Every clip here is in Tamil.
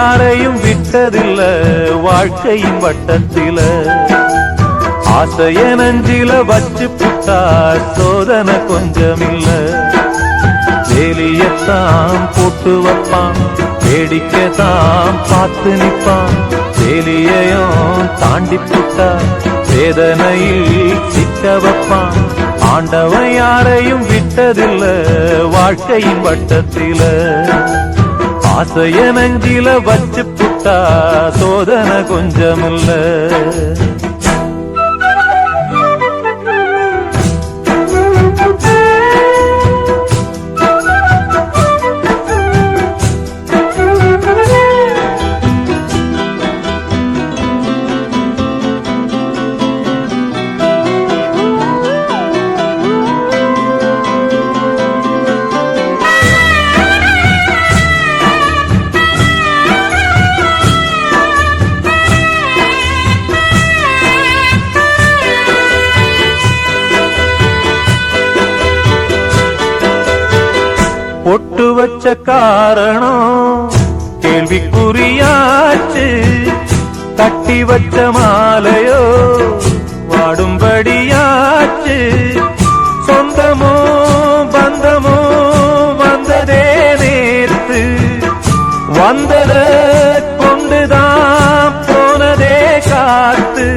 யாரையும் விட்டதில்ல வாழ்க்கையின் வட்டத்தில ஆசைய நஞ்சில வச்சு புட்டா சோதனை கொஞ்சமில்ல வேலியத்தான் போட்டு வைப்பான் வேடிக்கைத்தான் பார்த்து நிற்பான் வேலியையும் தாண்டி புட்டா வேதனையில் சிக்க வைப்பான் ஆண்டவன் யாரையும் விட்டதில்ல வாழ்க்கையின் வட்டத்தில ஆசைய நஞ்சில வச்சு புட்டா சோதனை கொஞ்சமில்ல பொட்டு வச்ச காரணம் கேள்விக்குறியாச்சு கட்டி வச்ச மாலையோ வாடும்படியாச்சு சொந்தமோ பந்தமோ வந்ததே நேத்து வந்தத கொண்டுதான் போனதே காத்து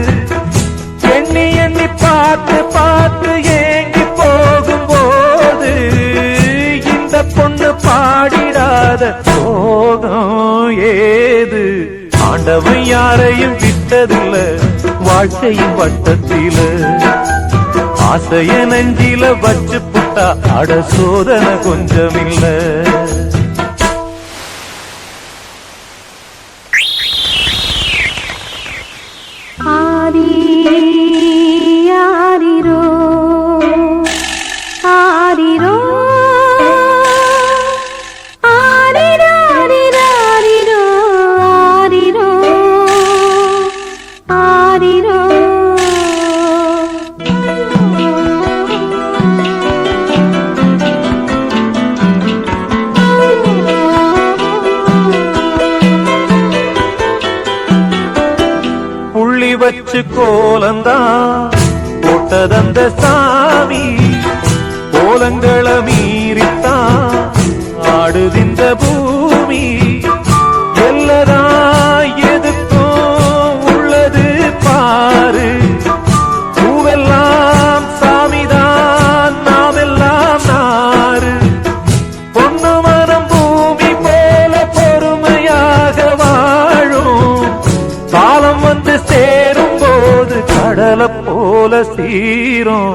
எண்ணி எண்ணி பார்த்து பார்த்து ஏங்கி போகும்போது பொண்ணு பாடிடாத சோகம் ஏது ஆண்டவன் யாரையும் விட்டதில்ல வாழ்க்கையின் வட்டத்தில ஆசைய நஞ்சில வச்சு புட்டா அட சோதனை கொஞ்சமில்ல ஆரி ஆரிரோ ஆரிரோ வச்சு கோலந்தான் போட்டதந்த சாமி கோலங்களை மீறித்தான் ஆடுதிந்த பூமி எல்லதா எதுக்கும் உள்ளது பாரு பூவெல்லாம் சாமிதான் நாமெல்லாம் நாறு பொண்ணு மனம் பூமி போல பொறுமையாக வாழும் காலம் வந்து சேரும் போது கடலை போல சீரும்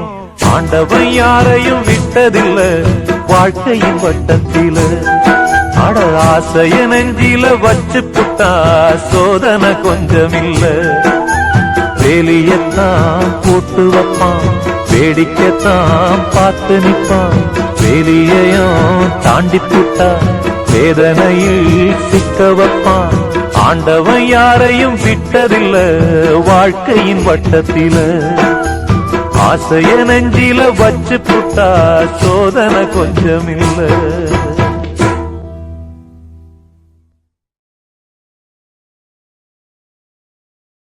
ஆண்டவன் யாரையும் விட்டதில்ல வாழ்க்கையின் வட்டத்தில அட ஆசைய நெஞ்சில வச்சு புட்டா சோதனை கொஞ்சமில்ல வேலியத்தான் போட்டு வைப்பான் வேடிக்கைத்தான் பார்த்து நிற்பான் வேலியையும் தாண்டி புட்டா வேதனையில் சிக்க வைப்பான் ஆண்டவன் யாரையும் விட்டதில்ல வாழ்க்கையின் வட்டத்தில ஆசைய நெஞ்சில வச்சு புட்டா சோதனை கொஞ்சமில்ல